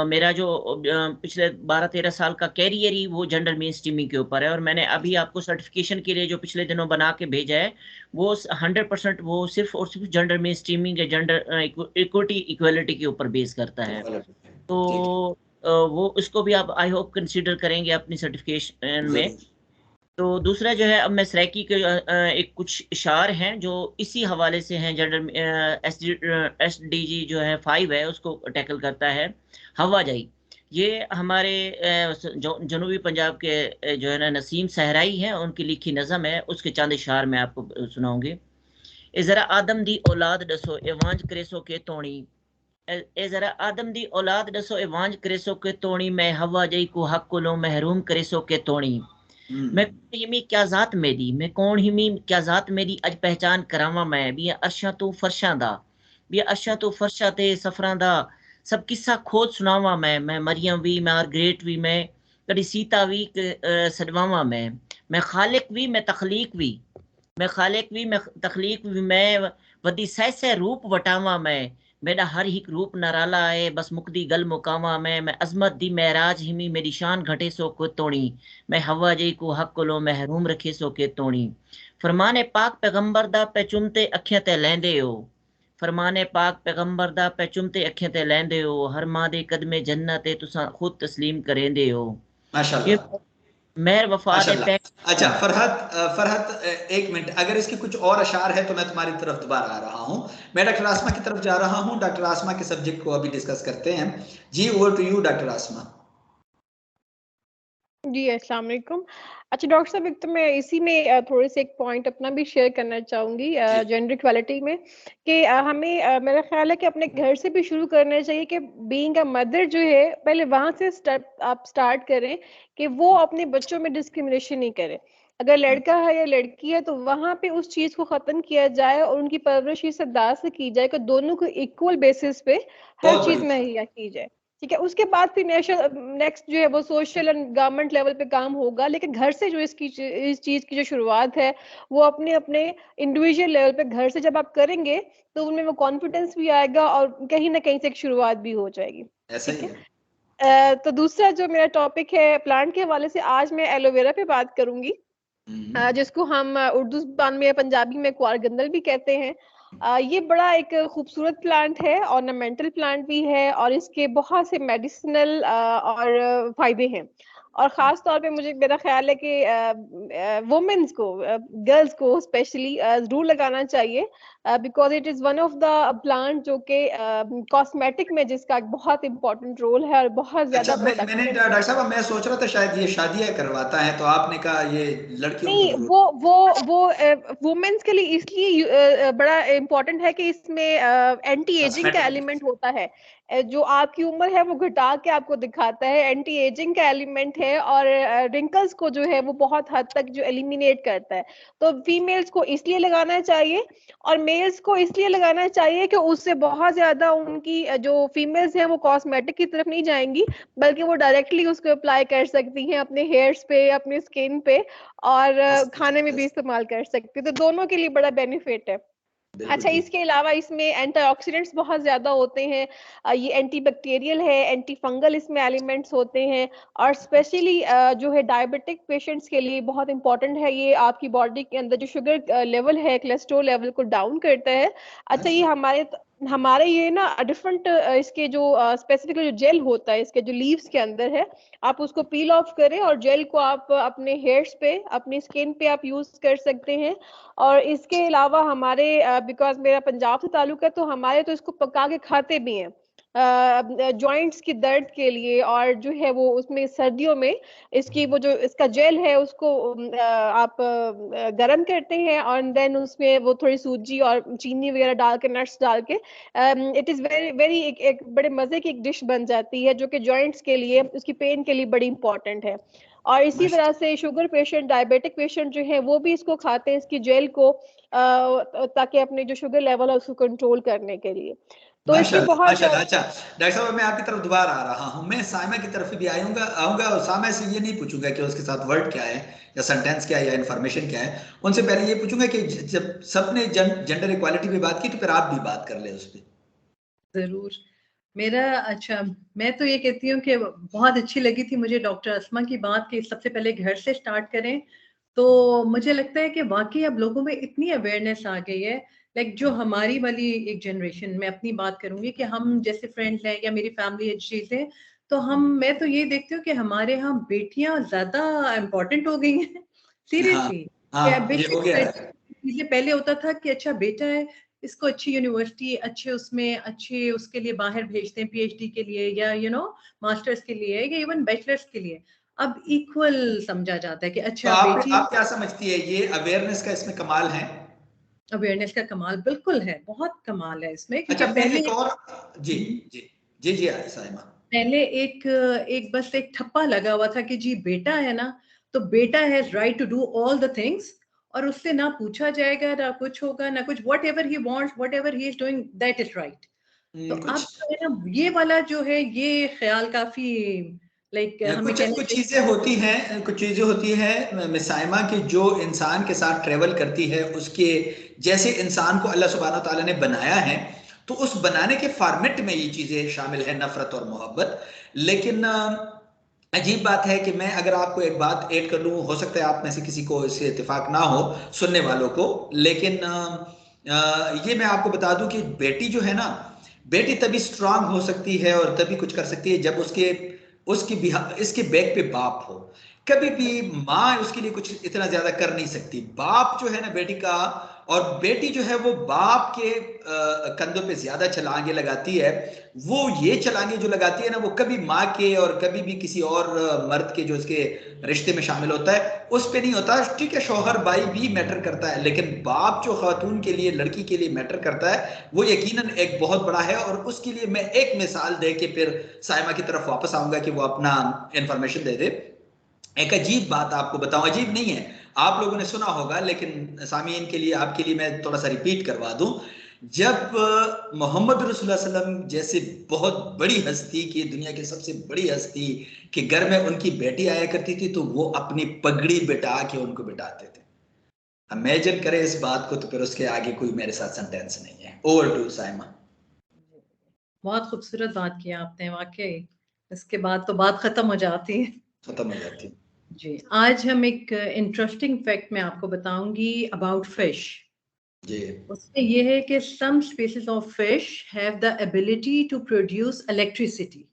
मेरा जो पिछले 12-13 साल का कैरियर ही वो जेंडर मेन स्ट्रीमिंग के ऊपर है, और मैंने अभी आपको सर्टिफिकेशन के लिए जो पिछले दिनों बना के भेजा है वो 100% वो सिर्फ और सिर्फ जेंडर मेन स्ट्रीमिंग या जेंडर इक्विटी इक्वलिटी के ऊपर बेस करता है। तो वो उसको भी आप आई होप कंसिडर करेंगे अपनी सर्टिफिकेशन में। तो दूसरा जो है, अब मैं सराइकी के एक कुछ इशार हैं जो इसी हवाले से हैं, जेंडर SDG जो है 5 है उसको टैकल करता है। हवाजाई, ये हमारे जनूबी पंजाब के जो है ना नसीम सहराई हैं, उनकी लिखी नज़म है, उसके चंद इशार मैं आपको सुनाऊंगी। ए जरा आदम दी औलाद दसो एवांज करेसो के तोणी, ए जरा आदम दी औलाद दसो एवांज करेसो के तोणी, मैं हवाजाई को हक को लो महरूम करेसो के तोणी। मैं कौन हिमी क्या जात मेरी, मैं कौन हिमी क्या जात मेरी, अज पहचान करावा मैं भी अर्शा तो फरशा दा, भी अर्शा तो फरशा ते सफरां दा सब किस्सा खोज सुनावा मैं मरियम भी, मैं मार्गरेट भी, मैं कड़ी सीता भी सडवावा मैं खालिक भी, मैं तखलीक भी, मैं खालिक भी, मैं तखलीक भी, मैं वदी सह सह रूप वटावा मैं मेरा हर हिक रूप नराला है, बस मुकदी गल मुकावा मैं अजमत दी महराज हिमी, मेरी शान घटे सो को तोड़ी, मैं हवा जई को हक कोलो महरूम रखे सो के तोड़ी। फरमाने पाक पैगंबर दा पे चुमते अखियां ते लैंदे हो, फरमाने पाक पैगंबर दा पे चुमते अखियां ते लैंदे हो, हर मां दे कदमे जन्नत ते तुसा खुद तस्लीम करेंदे हो। माशाल्लाह, मेहर वफा दे पे। माशाल्लाह। अच्छा फरहत, एक मिनट, अगर इसके कुछ और अशार है तो मैं तुम्हारी तरफ दोबारा आ रहा हूँ। मैं डॉक्टर आसमा की तरफ जा रहा हूँ। डॉक्टर आसमा के सब्जेक्ट को अभी डिस्कस करते हैं। जी, ओवर टू यू डॉक्टर आसमा। जी अस्सलाम वालेकुम। अच्छा डॉक्टर साहब, एक तो मैं इसी में थोड़े से एक पॉइंट अपना भी शेयर करना चाहूँगी जेंडर इक्वालिटी में, कि हमें मेरा ख्याल है कि अपने घर से भी शुरू करना चाहिए कि बीइंग अ मदर जो है, पहले वहाँ से आप स्टार्ट करें कि वो अपने बच्चों में डिस्क्रिमिनेशन नहीं करें। अगर लड़का है या लड़की है तो वहाँ पे उस चीज़ को ख़त्म किया जाए और उनकी परवरिश इस अंदाज से की जाए कि दोनों को इक्वल बेसिस पे हर बहुत चीज़ बढ़िया। मुहैया की जाए। ठीक है, उसके बाद फिर नेक्स्ट जो है वो सोशल एंड गवर्नमेंट लेवल पे काम होगा, लेकिन घर से जो इस चीज की जो शुरुआत है वो अपने अपने इंडिविजुअल लेवल पे घर से जब आप करेंगे तो उनमें वो कॉन्फिडेंस भी आएगा और कहीं ना कहीं से एक शुरुआत भी हो जाएगी। ऐसा ठीक ही है। है। तो दूसरा जो मेरा टॉपिक है प्लांट के हवाले से, आज मैं एलोवेरा पे बात करूंगी, जिसको हम उर्दू ज़बान में पंजाबी में क्वारगंदल भी कहते हैं। ये बड़ा एक खूबसूरत प्लांट है, ऑर्नामेंटल प्लांट भी है और इसके बहुत से मेडिसिनल और फायदे हैं। और ख़ास तौर पे मुझे मेरा ख्याल है कि वुमेन्स को, गर्ल्स को स्पेशली ज़रूर लगाना चाहिए, because it is one of the plant जो कि कॉस्मेटिक में जिसका एक बहुत इम्पोर्टेंट रोल है और बहुत अच्छा, ज़्यादा मैंने प्रोडक्टिव। डॉक्टर साहब, मैं सोच रहा था शायद ये शादियां करवाता है, तो आपने कहा ये लड़कियों को नहीं, जरूर। वो वुमेन्स के लिए इसलिए बड़ा इम्पोर्टेंट है कि इसमें एंटी एजिंग का कॉस्मेटिक। एलिमेंट होता है। जो आपकी उम्र है वो घटा के आपको दिखाता है, एंटी एजिंग का एलिमेंट है और रिंकल्स को जो है वो बहुत हद तक जो एलिमिनेट करता है। तो फीमेल्स को इसलिए लगाना चाहिए और मेल्स को इसलिए लगाना चाहिए कि उससे बहुत ज्यादा उनकी जो फीमेल्स हैं वो कॉस्मेटिक की तरफ नहीं जाएंगी, बल्कि वो डायरेक्टली उसको अप्लाई कर सकती हैं अपने हेयर्स पे, अपने स्किन पे, और खाने में भी इस्तेमाल कर सकते हैं। तो दोनों के लिए बड़ा बेनिफिट है। बिल्कुल अच्छा, ठीक। इसके अलावा इसमें एंटीऑक्सीडेंट्स बहुत ज्यादा होते हैं, ये एंटीबैक्टीरियल है, एंटी फंगल इसमें एलिमेंट्स होते हैं, और स्पेशली जो है डायबिटिक पेशेंट्स के लिए बहुत इंपॉर्टेंट है। ये आपकी बॉडी के अंदर जो शुगर लेवल है, कोलेस्ट्रॉल लेवल को डाउन करता है। अच्छा, ये हमारे ये ना डिफरेंट इसके जो स्पेसिफिक जो जेल होता है इसके जो लीव्स के अंदर है, आप उसको पील ऑफ करें और जेल को आप अपने हेयर्स पे, अपनी स्किन पे आप यूज कर सकते हैं। और इसके अलावा हमारे, बिकॉज मेरा पंजाब से ताल्लुक है, तो हमारे तो इसको पका के खाते भी हैं जॉइंट्स की दर्द के लिए, और जो है वो उसमें सर्दियों में इसकी वो जो इसका जेल है उसको आप गरम करते हैं और देन उसमें वो थोड़ी सूजी और चीनी वगैरह डाल के, नट्स डाल के, इट इज़ वेरी वेरी एक बड़े मज़े की एक डिश बन जाती है जो कि जॉइंट्स के लिए, उसकी पेन के लिए बड़ी इंपॉर्टेंट है। और इसी तरह से शुगर पेशेंट, डायबिटिक पेशेंट जो है वो भी इसको खाते हैं, इसकी जेल को, ताकि अपने जो शुगर लेवल है उसको कंट्रोल करने के लिए। तो इसकी माशाल्लाह, बहुत माशाल्लाह। अच्छा डॉक्टर साहब, मैं आपकी तरफ दोबारा आ रहा हूँ। मैं साइमा की तरफ भी आऊंगा आऊंगा और साइमा से ये नहीं पूछूंगा कि उसके साथ वर्ड क्या है या सेंटेंस क्या है या इंफॉर्मेशन क्या है। उनसे पहले ये पूछूंगा कि जब सबने जेंडर इक्वालिटी पे बात की तो फिर आप भी बात कर ले उस पर। जरूर। मेरा, अच्छा, मैं तो ये कहती हूँ कि बहुत अच्छी लगी थी मुझे डॉक्टर अस्मा की बात कि सबसे पहले घर से स्टार्ट करें। तो मुझे लगता है कि वाकई अब लोगों में इतनी अवेयरनेस आ गई है, लाइक जो हमारी वाली एक जनरेशन, मैं अपनी बात करूंगी कि हम जैसे फ्रेंड्स हैं या मेरी फैमिली चीजें, तो मैं तो ये देखती हूँ कि हमारे यहाँ बेटियां ज्यादा इम्पोर्टेंट हो गई हैं हाँ, सीरियसली। हाँ, ये हो गया बेशक है। चीजें पहले होता था कि अच्छा बेटा है, इसको अच्छी यूनिवर्सिटी, अच्छे उसमें अच्छे उसके लिए बाहर भेजते हैं पीएचडी के लिए या मास्टर्स के लिए या इवन बैचलर्स के लिए। अब इक्वल समझा जाता है कि तो अच्छा बेटी। आप क्या समझती है, ये अवेयरनेस का इसमें कमाल है? अवेयरनेस का कमाल बिल्कुल है, बहुत कमाल है इसमें, क्योंकि अच्छा, मैं पहले एक और, जी जी जी जी साइमा। पहले एक एक बस एक ठप्पा लगा हुआ था कि जी बेटा है ना, तो बेटा has right to do all the things, और उससे ना पूछा जाएगा ना कुछ होगा ना कुछ, what ever he wants, what ever he is doing that is right. तो अब कुछ जो है ना ये वाला जो है ये ख्याल काफी लाइक हमें कुछ कहना कुछ चाहिए। चीजें होती हैं, कुछ चीजें होती हैं मिसाइमा की, जो इंसान के साथ ट्रेवल करती है, उसके जैसे इंसान को अल्लाह सुब्हानो तआला ने बनाया है तो उस बनाने के फॉर्मेट में ये चीजें शामिल है, नफरत और मोहब्बत। लेकिन अजीब बात है कि मैं अगर आपको एक बात ऐड कर लूं, हो सकता है आप में से किसी को इससे इत्तेफाक ना हो, सुनने वालों को, लेकिन ये मैं आपको बता दूं कि बेटी जो है ना, बेटी तभी स्ट्रांग हो सकती है और तभी कुछ कर सकती है जब इसके बैक पे बाप हो। कभी भी माँ उसके लिए कुछ इतना ज्यादा कर नहीं सकती। बाप जो है ना बेटी का, और बेटी जो है वो बाप के कंधों पे ज्यादा छलांगे लगाती है। वो ये छलांगे जो लगाती है ना, वो कभी माँ के और कभी भी किसी और मर्द के जो उसके रिश्ते में शामिल होता है उस पे नहीं होता। ठीक है, शौहर भाई भी मैटर करता है, लेकिन बाप जो खातून के लिए, लड़की के लिए मैटर करता है, वो यकीनन एक बहुत बड़ा है। और उसके लिए मैं एक मिसाल दे के फिर साइमा की तरफ वापस आऊंगा कि वो अपना इंफॉर्मेशन दे दे। एक अजीब बात आपको बताऊं, अजीब नहीं है, आप लोगों ने सुना होगा, लेकिन सामीन के लिए, आपके लिए मैं थोड़ा सा रिपीट करवा दूं। जब मोहम्मद रसूलुल्लाह सल्लल्लाहु अलैहि वसल्लम जैसे बहुत बड़ी हस्ती की, दुनिया की सबसे बड़ी हस्ती के घर में उनकी बेटी आया करती थी, तो वो अपनी पगड़ी बिठा के उनको बिठाते थे। इमेजिन करें इस बात को, तो फिर उसके आगे कोई मेरे साथ सेंटेंस नहीं है। Over to Saima. बहुत खूबसूरत बात की आपने, वाकई इसके बाद तो बात खत्म हो जाती है, खत्म हो जाती है जी। आज हम एक इंटरेस्टिंग फैक्ट मैं आपको बताऊंगी अबाउट फिश जी। उसमें ये है कि some species of fish have the ability to produce electricity.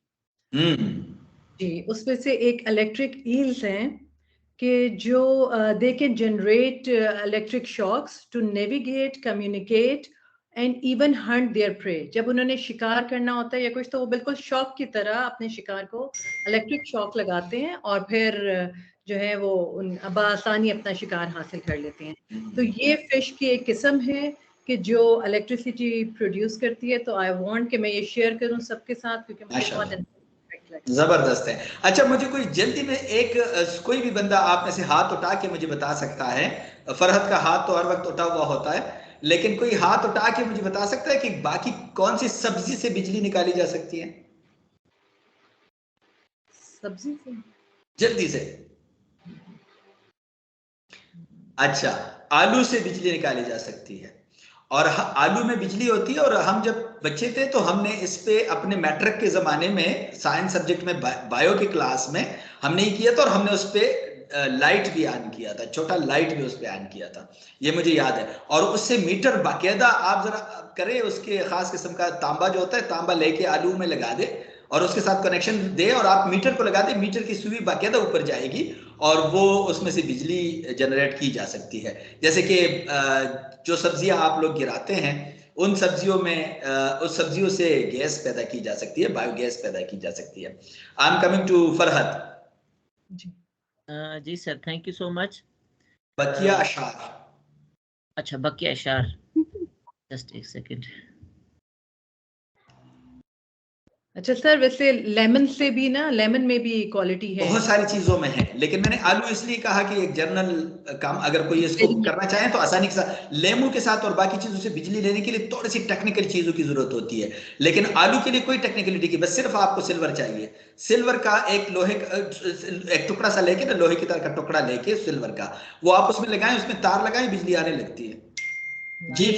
जी, उसमें से एक इलेक्ट्रिक ईल्स हैं कि जो they can generate electric shocks to navigate, communicate and even hunt their prey. जब उन्होंने शिकार करना होता है या कुछ, तो वो बिल्कुल शॉक की तरह अपने शिकार को इलेक्ट्रिक शॉक लगाते हैं और फिर जो है वो बआसानी अपना शिकार हासिल कर लेते हैं। तो ये फिश की एक किस्म है कि जो इलेक्ट्रिसिटी प्रोड्यूस करती है। तो आई वांट कि मैं ये शेयर करूं सबके साथ, क्योंकि मुझे बहुत जबरदस्त है। अच्छा, मुझे कोई जल्दी में एक कोई भी बंदा आप में से हाथ उठा के मुझे बता सकता है, फरहत का हाथ तो हर वक्त उठा हुआ होता है, लेकिन कोई हाथ उठा के मुझे बता सकता है कि बाकी कौन सी सब्जी से बिजली निकाली जा सकती है? सब्जी से जल्दी से। अच्छा, आलू से बिजली निकाली जा सकती है, और आलू में बिजली होती है। और हम जब बच्चे थे तो हमने इस पे अपने मैट्रिक के जमाने में साइंस सब्जेक्ट में बायो की क्लास में हमने ही किया था, और हमने उस पे लाइट भी ऑन किया था, छोटा लाइट भी उस पे ऑन किया था, ये मुझे याद है। और उससे मीटर बाकायदा आप जरा करें, उसके खास किस्म का तांबा जो होता है, तांबा लेके आलू में लगा दे और उसके साथ कनेक्शन दे और आप मीटर को लगा दे, मीटर की सुई बाकायदा ऊपर जाएगी और वो उसमें से बिजली जनरेट की जा सकती है। जैसे कि जो सब्जियां आप लोग गिराते हैं, उन सब्जियों में उस सब्जियों से गैस पैदा की जा सकती है, बायोगैस पैदा की जा सकती है। I am coming to Farhat. जी sir, thank you so much. बकिया अशार। अच्छा, बकिया अशार, जस्ट एक सेकंड। अच्छा सर, वैसे लेमन से भी ना, लेमन में भी क्वालिटी है, बहुत सारी चीजों में है, लेकिन मैंने आलू इसलिए कहा कि एक जनरल काम, अगर कोई इसको करना चाहे तो आसानी के साथ। लेमू के साथ और बाकी चीजों से बिजली लेने के लिए थोड़ी सी टेक्निकल चीजों की जरूरत होती है, लेकिन आलू के लिए कोई टेक्निकलिटी की, बस सिर्फ आपको सिल्वर चाहिए। सिल्वर का एक लोहे का एक टुकड़ा सा लेके ना, लोहे की तरह का टुकड़ा लेके सिल्वर का, वो आप उसमें लगाएं, उसमें तार लगाएं, बिजली आने लगती है। जी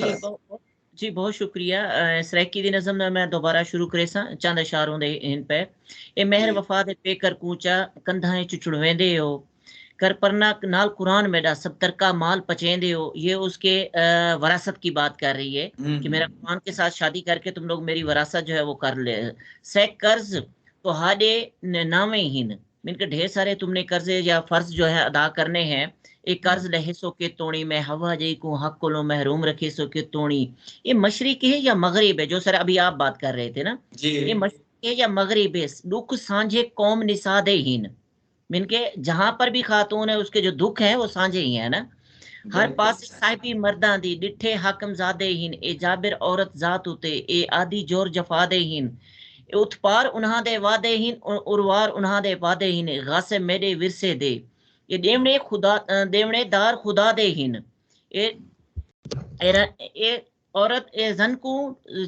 जी बहुत शुक्रिया। सराकी दी नज़म मैं दोबारा शुरू करे सा चंद इशारों दे इन पे। ए मेहर वफा दे पेकर कूचा कंधाएं चुचड़वेंदे हो, कर परना नाल कुरान मेरा सब तरका माल पचेंदे हो। ये उसके वरासत की बात कर रही है कि मेरा कुरान के साथ शादी करके तुम लोग मेरी वरासत जो है वो कर ले। से कर्ज तो हाडे नावे हिन, मिनके ढेर सारे तुमने कर्जे या फर्ज जो है अदा करने हैं। एक कर्ज लहे सो के तोड़ी में हवा जी को हक को महरूम रखे सो के तोड़ी। ये मशरिक है या मगरिब है, जो सर अभी आप बात कर रहे थे ना, ये मशरिक है या मगरिब है? दुख सांझे कौम निसादे हीन, मिनके जहां पर भी खातून है उसके जो दुख है वो सांझे ही है ना। हर पास साहिबी मर्दा दी डिठे हाकम जादे हीन, ए जाबिर औरत जात उते ए आदि जोर जफा दे हीन, उत्पार उन्हा दे वादे हीन उर्वार उन्हा दे वादे हीन, गासे मेरे विरसे दे ये देवने खुदा देवने दार खुदा दे हीन। ए औरत ए जन को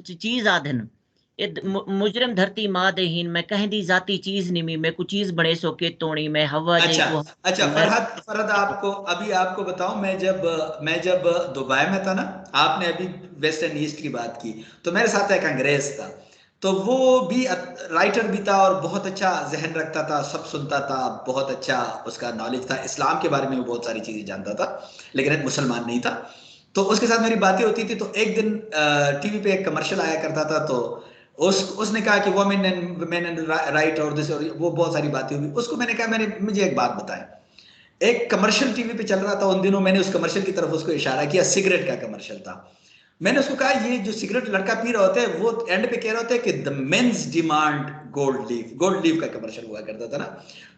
चीज आधन, मुजरम धरती माँ देहीन मैं कह दी जाती चीज निमी मैं कुछ चीज बने सो के तोड़ी मैं हवा अच्छा को अच्छा, फरहद आपको बताऊं, मैं जब दुबई में था ना, आपने अभी वेस्ट एंड ईस्ट की बात की, तो मेरे साथ एक अंग्रेज था, तो वो भी राइटर भी था और बहुत अच्छा जहन रखता था, सब सुनता था, बहुत अच्छा उसका नॉलेज था, इस्लाम के बारे में बहुत सारी चीजें जानता था, लेकिन एक मुसलमान नहीं था। तो उसके साथ मेरी बातें होती थी, तो एक दिन टीवी पे एक कमर्शियल आया करता था, तो उसने कहा कि women and main and right और दिस और वो बहुत सारी बातें हुई। उसको मैंने कहा, मुझे एक बात बताएं, एक कमर्शियल टीवी पे चल रहा था उन दिनों, मैंने उस कमर्शियल की तरफ उसको इशारा किया, सिगरेट का कमर्शियल था। मैंने उसको कहा, ये जो सिगरेट लड़का पी रहा होता है, वो एंड पे कह रहा होता है कि the men's demand gold leaf का कमर्शियल हुआ करता था ना,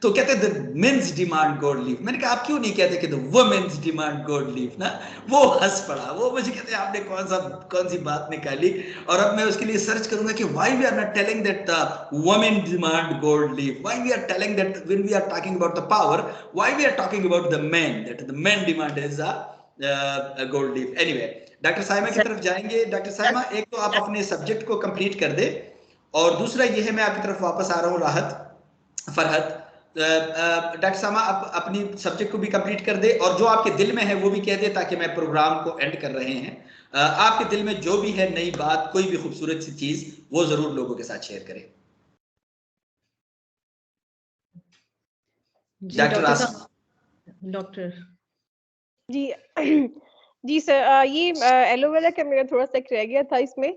तो कहते the men's demand gold leaf. मैंने कहा, आप क्यों नहीं कहते कि the women's demand gold leaf ना? वो हंस पड़ा, वो मुझे कहते आपने कौन सी बात निकाली। और अब मैं उसके लिए सर्च करूंगा कि why we are not telling that the women demand gold leaf, why we are telling that when we are talking about the power, why we are talking about the men, that the men demand is a gold leaf. Anyway, doctor Saima की तरफ जाएंगे। Doctor Saima, एक तो आप अपने subject को complete कर दे, और दूसरा ये है, मैं आपकी तरफ वापस आ रहा हूँ फरहद, डॉक्टर साइमा आप अपनी सब्जेक्ट को भी कंप्लीट कर दे, और जो आपके दिल में है वो भी कह दे, ताकि मैं प्रोग्राम को एंड कर रहे हैं। आपके दिल में जो भी है नई बात, कोई भी खूबसूरत सी चीज, वो जरूर लोगों के साथ शेयर करें। डॉक्टर आसमा। डॉक्टर जी जी सर, ये एलोवेरा का मेरा थोड़ा सा एक रह गया था इसमें,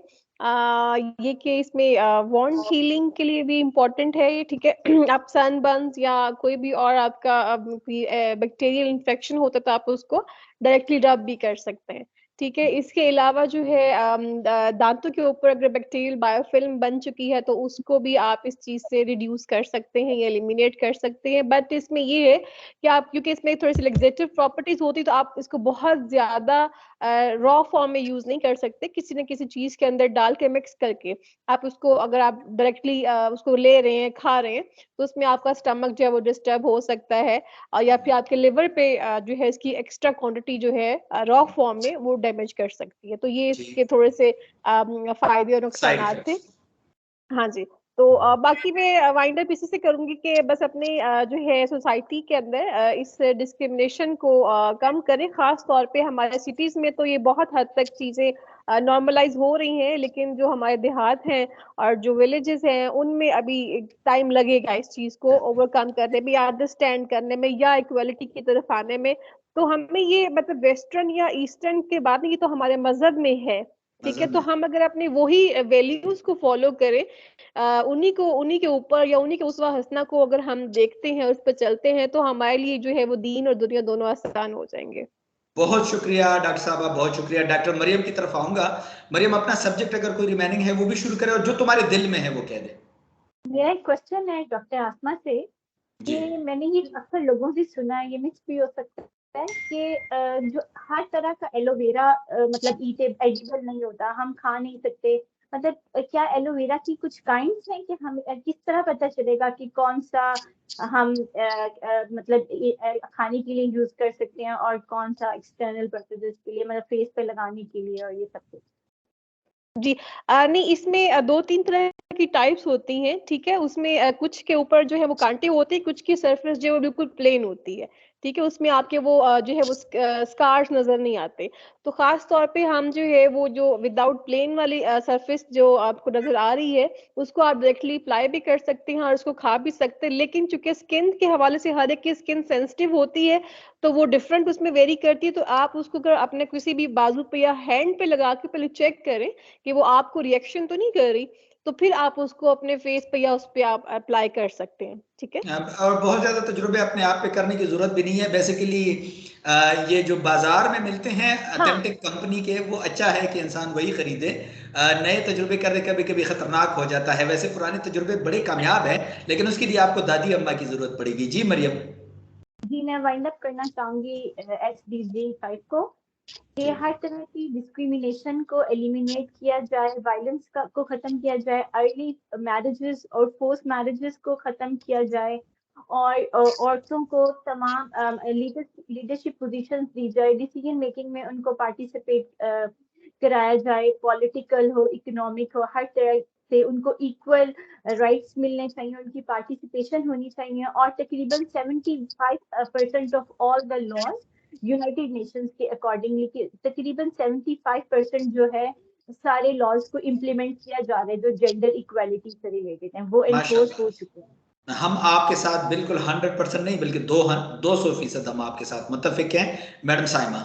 ये कि इसमें वॉन्ड हीलिंग के लिए भी इम्पोर्टेंट है ये, ठीक है। आप सनबर्न्स या कोई भी और आपका बैक्टीरियल इन्फेक्शन होता है तो आप उसको डायरेक्टली रब भी कर सकते हैं, ठीक है। इसके अलावा जो है दांतों के ऊपर अगर बैक्टीरियल बायोफिल्म बन चुकी है तो उसको भी आप इस चीज से रिड्यूस कर सकते हैं या एलिमिनेट कर सकते हैं। बट इसमें ये है कि आप, क्योंकि इसमें थोड़ी सी लेक्सेटिव प्रॉपर्टीज होती, तो आप इसको बहुत ज्यादा रॉ फॉर्म में यूज नहीं कर सकते, किसी न किसी चीज के अंदर डाल के मिक्स करके आप उसको, अगर आप डायरेक्टली उसको ले रहे हैं, खा रहे हैं, तो उसमें आपका स्टमक जो है वो डिस्टर्ब हो सकता है, या फिर आपके लिवर पे जो है इसकी एक्स्ट्रा क्वांटिटी जो है रॉ फॉर्म में वो डैमेज कर सकती है। तो ये इसके थोड़े से फायदे और नुकसान थे। हाँ जी। तो बाकी मैं वाइंड अप इसी से करूंगी कि बस अपने जो है सोसाइटी के अंदर इस डिस्क्रिमिनेशन को कम करें, खास तौर पे हमारे सिटीज में तो ये बहुत हद तक चीजें नॉर्मलाइज हो रही हैं, लेकिन जो हमारे देहात हैं और जो विलेजेस हैं उनमें अभी टाइम लगेगा इस चीज को ओवरकम करने में, या अंडरस्टैंड करने में, या इक्वालिटी की तरफ आने में। तो हमें ये मतलब वेस्टर्न या ईस्टर्न के बाद ये तो हमारे मजहब में है, ठीक है। तो हम अगर अपने वही वैल्यूज को फॉलो करें, उन्हीं के ऊपर या उन्हीं के उसवा हसना को अगर हम देखते हैं, उस पर चलते हैं, तो हमारे लिए जो है वो दीन और दुनिया दोनों आसान हो जाएंगे। बहुत शुक्रिया डॉक्टर साहब, बहुत शुक्रिया। डॉक्टर मरियम की तरफ आऊंगा। मरियम, अपना सब्जेक्ट अगर कोई रिमेनिंग है वो भी शुरू करे, और जो तुम्हारे दिल में है वो कह दे। मेरा एक क्वेश्चन है डॉक्टर आसमा से, कि मैंने ये अक्सर लोगों से सुना है, ये मिस भी हो सकता है, कि जो हर तरह का एलोवेरा मतलब एडिबल नहीं होता, हम खा नहीं सकते। मतलब क्या एलोवेरा की कुछ काइंड्स हैं, कि हम किस तरह पता चलेगा कि कौन सा हम मतलब खाने के लिए यूज कर सकते हैं, और कौन सा एक्सटर्नल पर्पजेस के लिए, मतलब फेस पे लगाने के लिए और ये सब कुछ? जी, नहीं, इसमें दो तीन तरह की टाइप्स होती हैं, ठीक है। उसमें कुछ के ऊपर जो है वो कांटे होते हैं, कुछ की सरफेस जो है वो बिल्कुल प्लेन होती है, ठीक है। उसमें आपके वो जो है वो स्कार्स नजर नहीं आते। तो खास तौर पे हम जो है वो जो विदाउट प्लेन वाली सरफेस जो आपको नजर आ रही है, उसको आप डायरेक्टली अप्लाई भी कर सकते हैं और उसको खा भी सकते हैं। लेकिन चूंकि स्किन के हवाले से हर एक की स्किन सेंसिटिव होती है, तो वो डिफरेंट उसमें वेरी करती है। तो आप उसको अगर अपने किसी भी बाजू पे या हैंड पे लगा के पहले चेक करें कि वो आपको रिएक्शन तो नहीं कर रही, तो फिर आप उसको अपने फेस पे या उस पे आप अप्लाई कर सकते हैं, ठीक है। और बहुत ज्यादा तजुर्बे अपने आप पे करने की जरूरत भी नहीं है बेसिकली। ये जो बाजार में मिलते हैं हाँ ऑथेंटिक कंपनी के, वो अच्छा है कि इंसान वही खरीदे। नए तजुर्बे करने कभी कभी खतरनाक हो जाता है। वैसे पुराने तजुर्बे बड़े कामयाब है, लेकिन उसके लिए आपको दादी अम्मा की जरूरत पड़ेगी। जी मरियम। जी, मैं वाइंड अप करना चाहूंगी SDG 5 को, कि हर तरह की डिस्क्रिमिनेशन को एलिमिनेट किया जाए, वायलेंस को खत्म किया जाए, अर्ली मैरिजेस और फोर्स मैरिजेस को खत्म किया जाए, और औरतों को तमाम लीडरशिप पोजीशंस दी जाए, डिसीजन मेकिंग में उनको पार्टिसिपेट कराया जाए, पॉलिटिकल हो, इकोनॉमिक हो, हर तरह से उनको इक्वल राइट्स मिलने चाहिए, उनकी पार्टिसिपेशन होनी चाहिए, और तकरीबन 75% of all the laws United Nations के अकॉर्डिंगली तकरीबन 75% जो है सारे लॉज को इम्प्लीमेंट किया जा रहा है जो जेंडर इक्वालिटी से रिलेटेड है, वो एनफोर्स हो चुके हैं। हम आपके साथ बिल्कुल 100% नहीं बल्कि 200% हम आपके साथ मुत्तफिक हैं। मैडम साइमा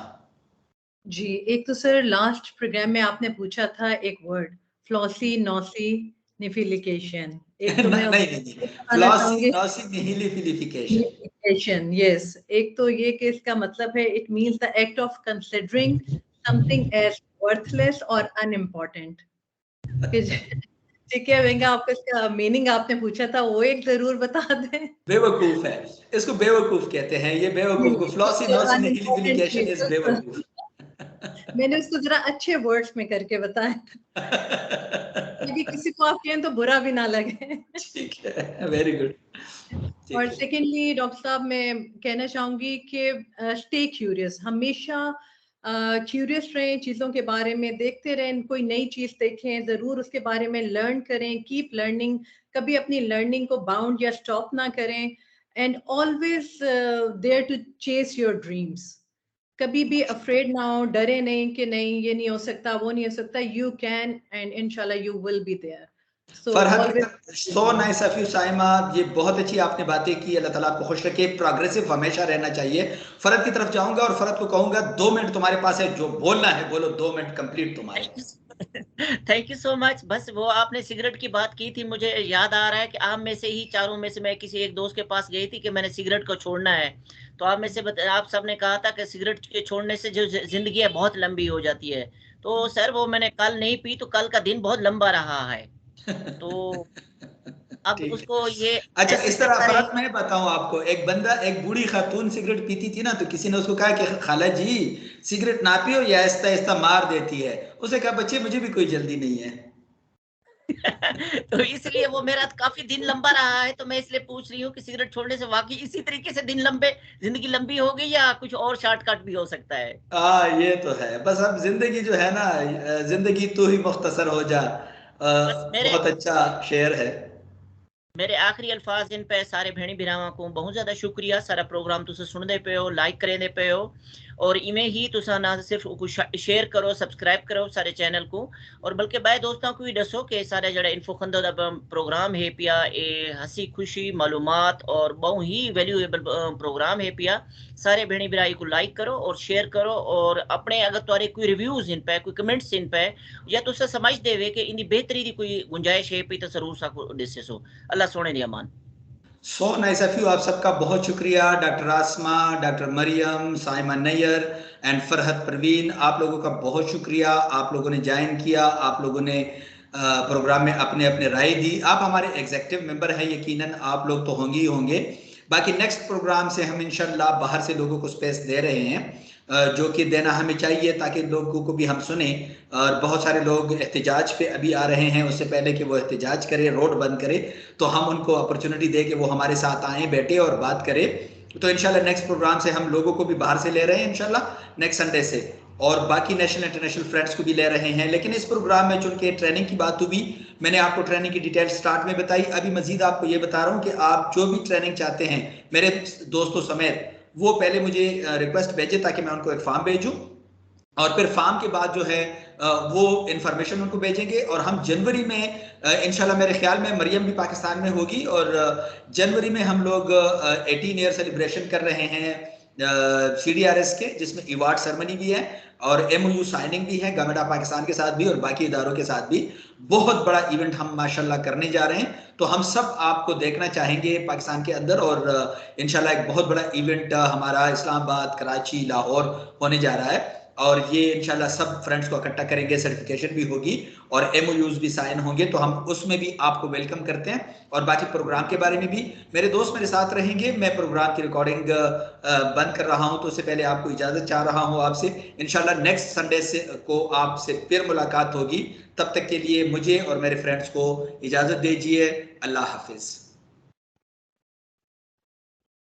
जी, एक तो सर लास्ट प्रोग्राम में आपने पूछा था एक वर्ड फ्लॉसी नॉसी निफिलिकेशन, एक तो मैं नहीं फ्लॉसी नॉसी निहिलिफिकेशन, यस, एक तो ये कि इसका मतलब है it means the act of considering something as worthless और अनइम्पोर्टेंट। ठीक है वेंगा, आपको इसका मीनिंग आपने पूछा था, वो एक जरूर बता दें। बेवकूफ है, इसको बेवकूफ कहते हैं, ये बेवकूफ को फ्लॉसी नॉसी निहिलिफिकेशन इज बेवकूफ। मैंने उसको जरा अच्छे वर्ड्स में करके बताया यदि किसी को आप कहें तो बुरा भी ना लगे। ठीक है, वेरी गुड। और सेकेंडली डॉक्टर साहब मैं कहना चाहूंगी कि स्टे क्यूरियस, हमेशा क्यूरियस रहें, चीज़ों के बारे में देखते रहें, कोई नई चीज़ देखें, ज़रूर उसके बारे में लर्न करें, कीप लर्निंग, कभी अपनी लर्निंग को बाउंड या स्टॉप ना करें, and always there to chase your dreams. कभी भी अफ्रेड ना हो, डरे नहीं कि नहीं ये नहीं हो सकता, वो नहीं हो सकता, यू कैन एंड इंशाल्लाह you will be there. So nice of you Saima, ये बहुत अच्छी आपने बातें की, अल्लाह ताला आपको खुश रखे, प्रोग्रेसिव हमेशा रहना चाहिए। फरद की तरफ जाऊंगा और फरद को कहूंगा 2 मिनट तुम्हारे पास है, जो बोलना है बोलो, 2 मिनट कंप्लीट तुम्हारे। Thank you so much. बस वो आपने सिगरेट की बात की थी, मुझे याद आ रहा है कि आप में से ही चारों में से मैं किसी एक दोस्त के पास गई थी कि मैंने सिगरेट को छोड़ना है, तो आप में से आप सब ने कहा था कि सिगरेट के छोड़ने से जो जिंदगी है बहुत लंबी हो जाती है। तो सर वो मैंने कल नहीं पी तो कल का दिन बहुत लंबा रहा है। तो अब उसको ये अच्छा, इस तरह फरक मैं बताऊं आपको, एक बंदा, एक बूढ़ी खातून सिगरेट पीती थी ना, तो किसी ने उसको कहा कि खाला जी सिगरेट ना पियो, या आहिस्ता आहिस्ता मार देती है। उसे कहा बच्चे मुझे भी कोई जल्दी नहीं है। तो इसलिए वो मेरा काफी दिन लंबा रहा है, तो मैं इसलिए पूछ रही हूँ कि सिगरेट छोड़ने से वाकई इसी तरीके से जिंदगी लंबी हो गई या कुछ और शॉर्टकट भी हो सकता है? ये तो है, बस अब जिंदगी जो है ना, जिंदगी तू ही मुख्तसर हो जा, बहुत अच्छा शेर है। मेरे आखिरी अल्फाज इन पे सारे भेणी भिरावां को बहुत ज्यादा शुक्रिया, सारा प्रोग्राम तुसे सुनदे पे हो, लाइक करेंदे पे हो, और इमें ही तुसा ना सिर्फ शेयर करो, सब्सक्राइब करो सारे चैनल को, और बल्कि बाय दोस्तों को भी दसो कि सारे जड़ा इन्फोखंदा दा प्रोग्राम है पिया, ए हंसी खुशी मालूमात और बहुत ही वैल्यूएबल प्रोग्राम है पिया। सारे भेणी भिराई को लाइक करो और शेयर करो, और अपने अगर तुआरे कोई रिव्यूज इन पे, कोई कमेंट्स इन पे, या तुसा समझ देवे कि इन बेहतरी दी कोई गुंजाइश है पी तो जरूर साको डिस्कसो। अल्लाह सोने दी अमान। सो नाइस ऑफ यू, आप सबका बहुत शुक्रिया, doctor Asma, doctor Mariyam, Saima Nayyar and Farhat Parveen, आप लोगों का बहुत शुक्रिया। आप लोगों ने ज्वाइन किया, आप लोगों ने प्रोग्राम में अपने अपने राय दी। आप हमारे एग्जीक्यूटिव मेंबर हैं, यकीनन आप लोग तो होंगे ही होंगे। बाकी नेक्स्ट प्रोग्राम से हम इंशाल्लाह बाहर से लोगों को स्पेस दे रहे हैं, जो कि देना हमें चाहिए ताकि लोगों को भी हम सुने। और बहुत सारे लोग एहतजाज पे अभी आ रहे हैं, उससे पहले कि वो एहतजाज करे, रोड बंद करे, तो हम उनको अपॉर्चुनिटी दे कि वो हमारे साथ आए, बैठे और बात करें। तो इंशाल्लाह नेक्स्ट प्रोग्राम से हम लोगों को भी बाहर से ले रहे हैं इंशाल्लाह नेक्स्ट संडे से, और बाकी नेशनल इंटरनेशनल फ्रेंड्स को भी ले रहे हैं। लेकिन इस प्रोग्राम में चूंकि ट्रेनिंग की बात हुई, मैंने आपको ट्रेनिंग की डिटेल स्टार्ट में बताई, अभी मजीद आपको ये बता रहा हूँ कि आप जो भी ट्रेनिंग चाहते हैं मेरे दोस्तों समेत, वो पहले मुझे रिक्वेस्ट भेजे ताकि मैं उनको एक फॉर्म भेजूं, और फिर फॉर्म के बाद जो है वो इंफॉर्मेशन उनको भेजेंगे, और हम जनवरी में इंशाल्लाह, मेरे ख्याल में मरियम भी पाकिस्तान में होगी, और जनवरी में हम लोग 18 ईयर सेलिब्रेशन कर रहे हैं CDRS के, जिसमें अवार्ड सेरेमनी भी है और MOU साइनिंग भी है गवर्नमेंट ऑफ पाकिस्तान के साथ भी और बाकी इदारों के साथ भी। बहुत बड़ा इवेंट हम माशाल्लाह करने जा रहे हैं, तो हम सब आपको देखना चाहेंगे पाकिस्तान के अंदर, और इंशाल्लाह एक बहुत बड़ा इवेंट हमारा इस्लामाबाद, कराची, लाहौर होने जा रहा है, और ये इंशाल्लाह सब फ्रेंड्स को इकट्ठा करेंगे, सर्टिफिकेशन भी होगी और MOUs भी साइन होंगे, तो हम उसमें भी आपको वेलकम करते हैं। और बाकी प्रोग्राम के बारे में भी मेरे दोस्त मेरे साथ रहेंगे। मैं प्रोग्राम की रिकॉर्डिंग बंद कर रहा हूं, तो उससे पहले आपको इजाजत चाह रहा हूं आपसे। इंशाल्लाह नेक्स्ट संडे से को आपसे फिर मुलाकात होगी, तब तक के लिए मुझे और मेरे फ्रेंड्स को इजाजत दीजिए। अल्लाह हाफिज।